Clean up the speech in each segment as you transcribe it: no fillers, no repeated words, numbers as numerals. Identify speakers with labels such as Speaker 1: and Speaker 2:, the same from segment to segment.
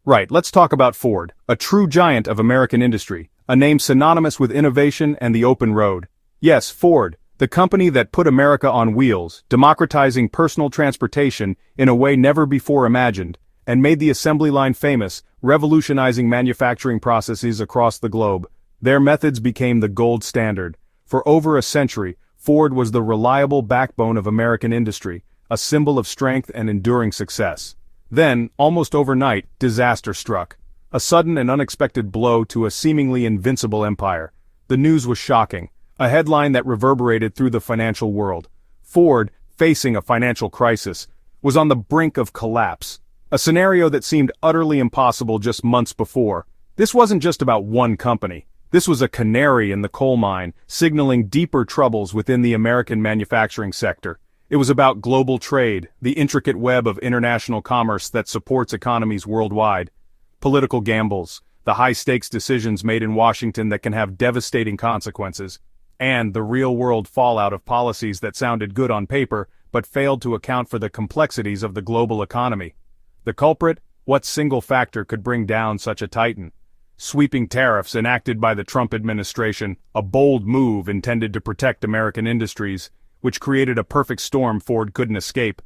Speaker 1: Right, let's talk about Ford, a true giant of American industry, a name synonymous with innovation and the open road. Yes, Ford, the company that put America on wheels, democratizing personal transportation in a way never before imagined, and made the assembly line famous, revolutionizing manufacturing processes across the globe. Their methods became the gold standard. For over a century, Ford was the reliable backbone of American industry, a symbol of strength and enduring success. Then, almost overnight, disaster struck. A sudden and unexpected blow to a seemingly invincible empire. The news was shocking, a headline that reverberated through the financial world. Ford, facing a financial crisis, was on the brink of collapse. A scenario that seemed utterly impossible just months before. This wasn't just about one company. This was a canary in the coal mine, signaling deeper troubles within the American manufacturing sector. It was about global trade, the intricate web of international commerce that supports economies worldwide. Political gambles, the high-stakes decisions made in Washington that can have devastating consequences. And the real-world fallout of policies that sounded good on paper, but failed to account for the complexities of the global economy. The culprit? What single factor could bring down such a titan? Sweeping tariffs enacted by the Trump administration, a bold move intended to protect American industries, which created a perfect storm Ford couldn't escape.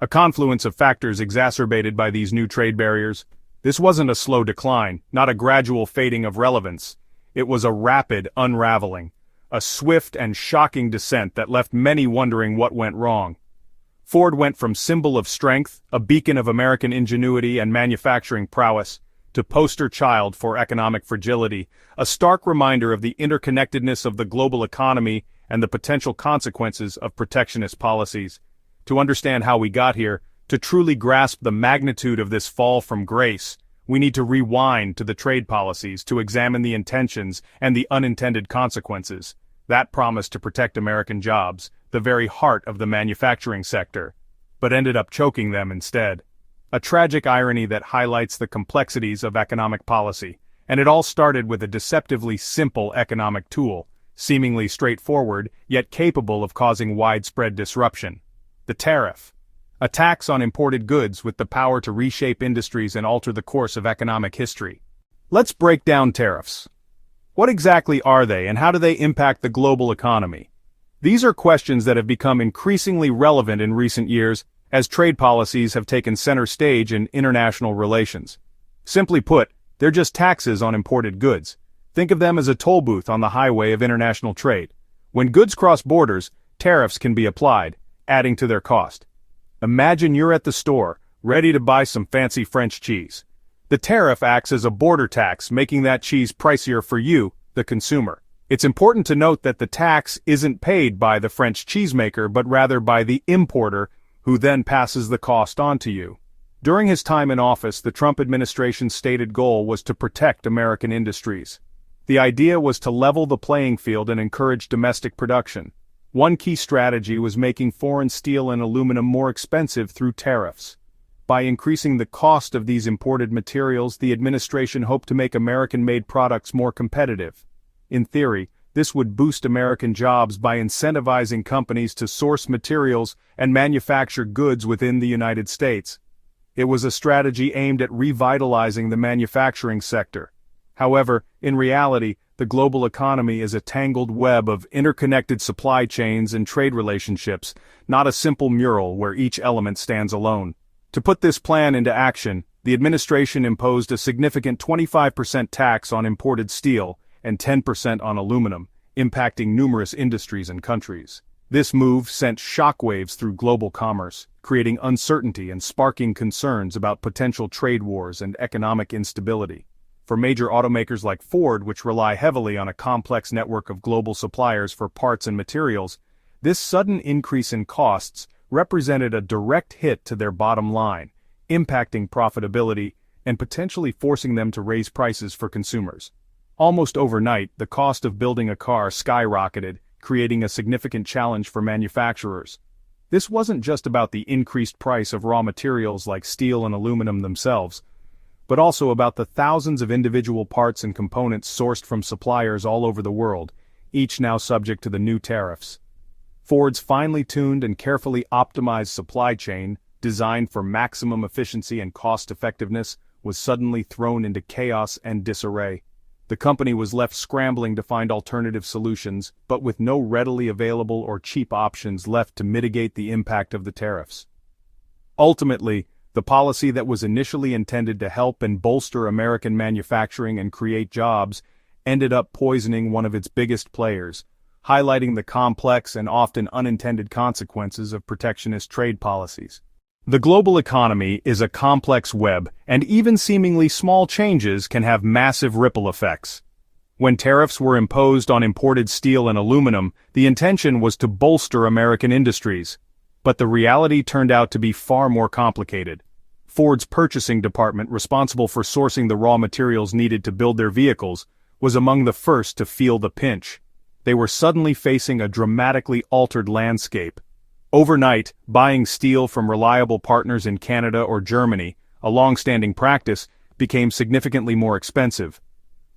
Speaker 1: A confluence of factors exacerbated by these new trade barriers. This wasn't a slow decline, not a gradual fading of relevance. It was a rapid unraveling, a swift and shocking descent that left many wondering what went wrong. Ford went from symbol of strength, a beacon of American ingenuity and manufacturing prowess, to poster child for economic fragility, a stark reminder of the interconnectedness of the global economy and the potential consequences of protectionist policies. To understand how we got here, to truly grasp the magnitude of this fall from grace, we need to rewind to the trade policies to examine the intentions and the unintended consequences. That promised to protect American jobs, the very heart of the manufacturing sector, but ended up choking them instead. A tragic irony that highlights the complexities of economic policy, and it all started with a deceptively simple economic tool, seemingly straightforward, yet capable of causing widespread disruption. The tariff. A tax on imported goods with the power to reshape industries and alter the course of economic history. Let's break down tariffs. What exactly are they and how do they impact the global economy? These are questions that have become increasingly relevant in recent years as trade policies have taken center stage in international relations. Simply put, they're just taxes on imported goods. Think of them as a toll booth on the highway of international trade. When goods cross borders, tariffs can be applied, adding to their cost. Imagine you're at the store, ready to buy some fancy French cheese. The tariff acts as a border tax, making that cheese pricier for you, the consumer. It's important to note that the tax isn't paid by the French cheesemaker but rather by the importer, who then passes the cost on to you. During his time in office, the Trump administration's stated goal was to protect American industries. The idea was to level the playing field and encourage domestic production. One key strategy was making foreign steel and aluminum more expensive through tariffs. By increasing the cost of these imported materials, the administration hoped to make American-made products more competitive. In theory, this would boost American jobs by incentivizing companies to source materials and manufacture goods within the United States. It was a strategy aimed at revitalizing the manufacturing sector. However, in reality, the global economy is a tangled web of interconnected supply chains and trade relationships, not a simple mural where each element stands alone. To put this plan into action, the administration imposed a significant 25% tax on imported steel and 10% on aluminum, impacting numerous industries and countries. This move sent shockwaves through global commerce, creating uncertainty and sparking concerns about potential trade wars and economic instability. For major automakers like Ford, which rely heavily on a complex network of global suppliers for parts and materials, this sudden increase in costs represented a direct hit to their bottom line, impacting profitability and potentially forcing them to raise prices for consumers. Almost overnight, the cost of building a car skyrocketed, creating a significant challenge for manufacturers. This wasn't just about the increased price of raw materials like steel and aluminum themselves, but also about the thousands of individual parts and components sourced from suppliers all over the world, each now subject to the new tariffs. Ford's finely tuned and carefully optimized supply chain, designed for maximum efficiency and cost-effectiveness, was suddenly thrown into chaos and disarray. The company was left scrambling to find alternative solutions, but with no readily available or cheap options left to mitigate the impact of the tariffs. Ultimately, the policy that was initially intended to help and bolster American manufacturing and create jobs ended up poisoning one of its biggest players, highlighting the complex and often unintended consequences of protectionist trade policies. The global economy is a complex web, and even seemingly small changes can have massive ripple effects. When tariffs were imposed on imported steel and aluminum, the intention was to bolster American industries. But the reality turned out to be far more complicated. Ford's purchasing department, responsible for sourcing the raw materials needed to build their vehicles, was among the first to feel the pinch. They were suddenly facing a dramatically altered landscape. Overnight, buying steel from reliable partners in Canada or Germany, a long-standing practice, became significantly more expensive.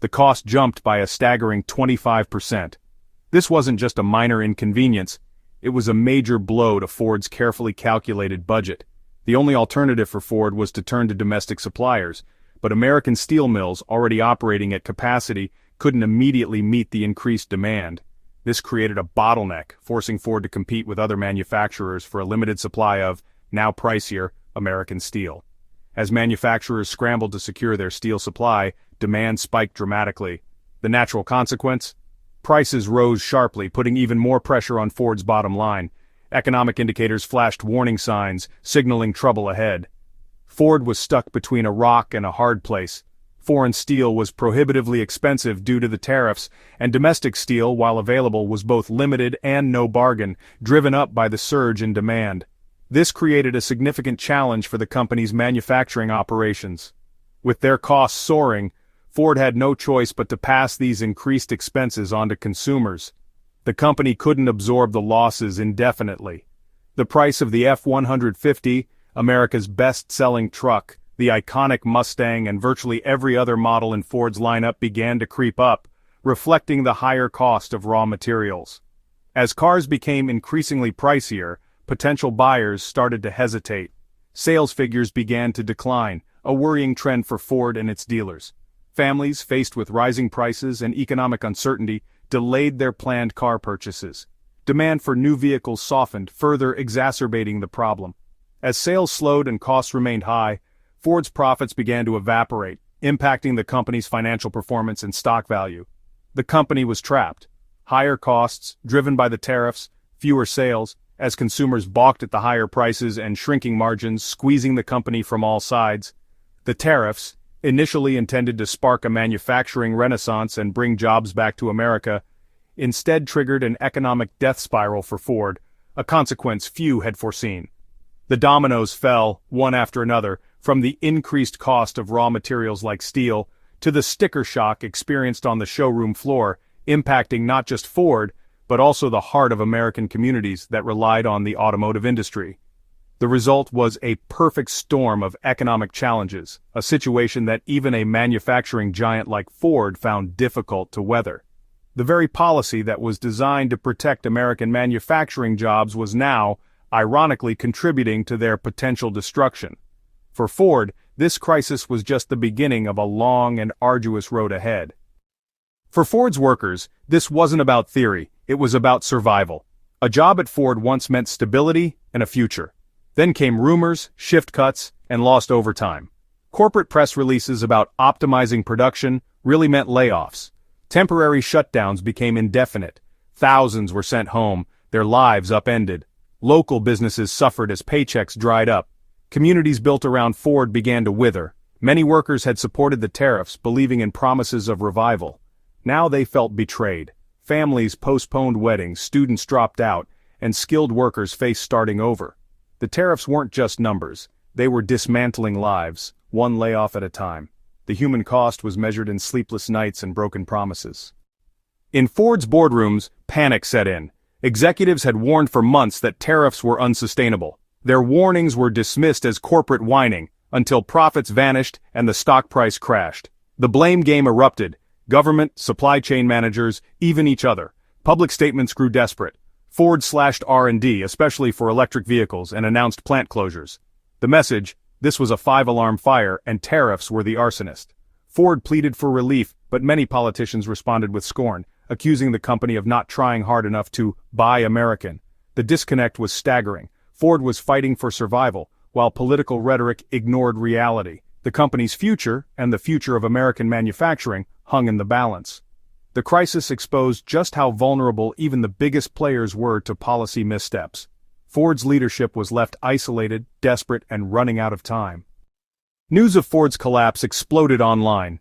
Speaker 1: The cost jumped by a staggering 25%. This wasn't just a minor inconvenience, it was a major blow to Ford's carefully calculated budget. The only alternative for Ford was to turn to domestic suppliers, but American steel mills already operating at capacity couldn't immediately meet the increased demand. This created a bottleneck, forcing Ford to compete with other manufacturers for a limited supply of, now pricier, American steel. As manufacturers scrambled to secure their steel supply, demand spiked dramatically. The natural consequence? Prices rose sharply, putting even more pressure on Ford's bottom line. Economic indicators flashed warning signs, signaling trouble ahead. Ford was stuck between a rock and a hard place. Foreign steel was prohibitively expensive due to the tariffs, and domestic steel, while available, was both limited and no bargain, driven up by the surge in demand. This created a significant challenge for the company's manufacturing operations. With their costs soaring, Ford had no choice but to pass these increased expenses on to consumers. The company couldn't absorb the losses indefinitely. The price of the F-150, America's best-selling truck, the iconic Mustang, and virtually every other model in Ford's lineup began to creep up, reflecting the higher cost of raw materials. As cars became increasingly pricier, potential buyers started to hesitate. Sales figures began to decline, a worrying trend for Ford and its dealers. Families, faced with rising prices and economic uncertainty, delayed their planned car purchases. Demand for new vehicles softened, further exacerbating the problem. As sales slowed and costs remained high, Ford's profits began to evaporate, impacting the company's financial performance and stock value. The company was trapped. Higher costs, driven by the tariffs, fewer sales, as consumers balked at the higher prices and shrinking margins, squeezing the company from all sides. The tariffs, initially intended to spark a manufacturing renaissance and bring jobs back to America, instead triggered an economic death spiral for Ford, a consequence few had foreseen. The dominoes fell, one after another, from the increased cost of raw materials like steel, to the sticker shock experienced on the showroom floor, impacting not just Ford, but also the heart of American communities that relied on the automotive industry. The result was a perfect storm of economic challenges, a situation that even a manufacturing giant like Ford found difficult to weather. The very policy that was designed to protect American manufacturing jobs was now, ironically, contributing to their potential destruction. For Ford, this crisis was just the beginning of a long and arduous road ahead. For Ford's workers, this wasn't about theory, it was about survival. A job at Ford once meant stability and a future. Then came rumors, shift cuts, and lost overtime. Corporate press releases about optimizing production really meant layoffs. Temporary shutdowns became indefinite. Thousands were sent home, their lives upended. Local businesses suffered as paychecks dried up. Communities built around Ford began to wither. Many workers had supported the tariffs, believing in promises of revival. Now they felt betrayed. Families postponed weddings, students dropped out, and skilled workers faced starting over. The tariffs weren't just numbers. They were dismantling lives, one layoff at a time. The human cost was measured in sleepless nights and broken promises. In Ford's boardrooms, panic set in. Executives had warned for months that tariffs were unsustainable. Their warnings were dismissed as corporate whining, until profits vanished and the stock price crashed. The blame game erupted. Government, supply chain managers, even each other. Public statements grew desperate. Ford slashed R&D, especially for electric vehicles, and announced plant closures. The message, This was a five-alarm fire, and tariffs were the arsonist. Ford pleaded for relief, but many politicians responded with scorn, accusing the company of not trying hard enough to buy American. The disconnect was staggering. Ford was fighting for survival, while political rhetoric ignored reality. The company's future, and the future of American manufacturing, hung in the balance. The crisis exposed just how vulnerable even the biggest players were to policy missteps. Ford's leadership was left isolated, desperate, and running out of time. News of Ford's collapse exploded online.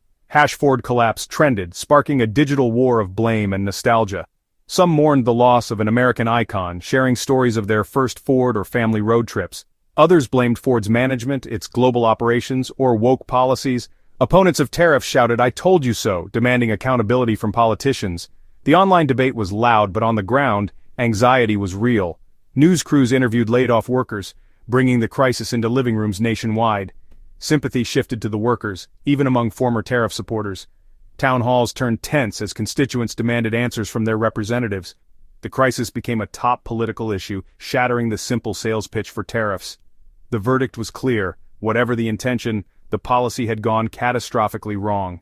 Speaker 1: #Ford collapse trended, sparking a digital war of blame and nostalgia. Some mourned the loss of an American icon, sharing stories of their first Ford or family road trips. Others blamed Ford's management, its global operations, or woke policies. Opponents of tariffs shouted, "I told you so," demanding accountability from politicians. The online debate was loud, but on the ground, anxiety was real. News crews interviewed laid-off workers, bringing the crisis into living rooms nationwide. Sympathy shifted to the workers, even among former tariff supporters. Town halls turned tense as constituents demanded answers from their representatives. The crisis became a top political issue, shattering the simple sales pitch for tariffs. The verdict was clear: whatever the intention, the policy had gone catastrophically wrong.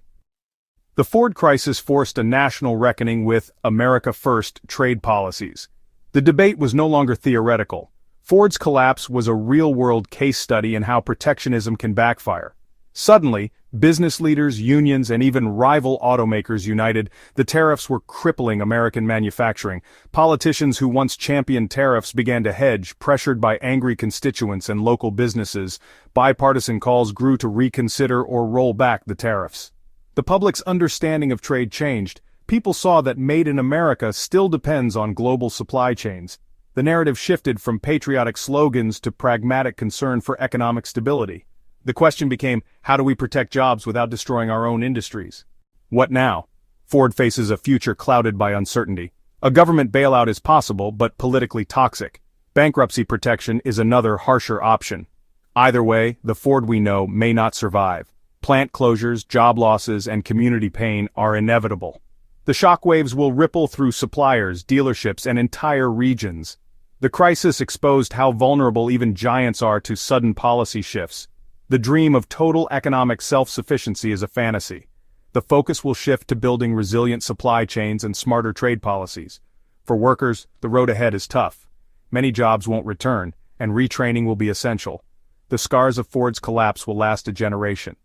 Speaker 1: The Ford crisis forced a national reckoning with America First trade policies. The debate was no longer theoretical. Ford's collapse was a real-world case study in how protectionism can backfire. Suddenly, business leaders, unions, and even rival automakers united. The tariffs were crippling American manufacturing. Politicians who once championed tariffs began to hedge, pressured by angry constituents and local businesses. Bipartisan calls grew to reconsider or roll back the tariffs. The public's understanding of trade changed. People saw that Made in America still depends on global supply chains. The narrative shifted from patriotic slogans to pragmatic concern for economic stability. The question became, how do we protect jobs without destroying our own industries? What now? Ford faces a future clouded by uncertainty. A government bailout is possible, but politically toxic. Bankruptcy protection is another harsher option. Either way, the Ford we know may not survive. Plant closures, job losses, and community pain are inevitable. The shockwaves will ripple through suppliers, dealerships, and entire regions. The crisis exposed how vulnerable even giants are to sudden policy shifts. The dream of total economic self-sufficiency is a fantasy. The focus will shift to building resilient supply chains and smarter trade policies. For workers, the road ahead is tough. Many jobs won't return, and retraining will be essential. The scars of Ford's collapse will last a generation.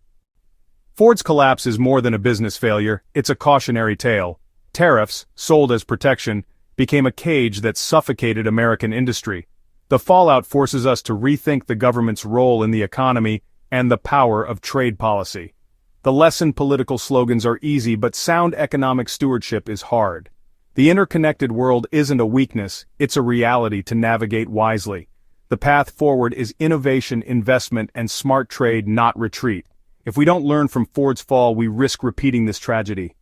Speaker 1: Ford's collapse is more than a business failure, it's a cautionary tale. Tariffs, sold as protection, became a cage that suffocated American industry. The fallout forces us to rethink the government's role in the economy and the power of trade policy. The lesson: political slogans are easy, but sound economic stewardship is hard. The interconnected world isn't a weakness, it's a reality to navigate wisely. The path forward is innovation, investment, and smart trade, not retreat. If we don't learn from Ford's fall, we risk repeating this tragedy.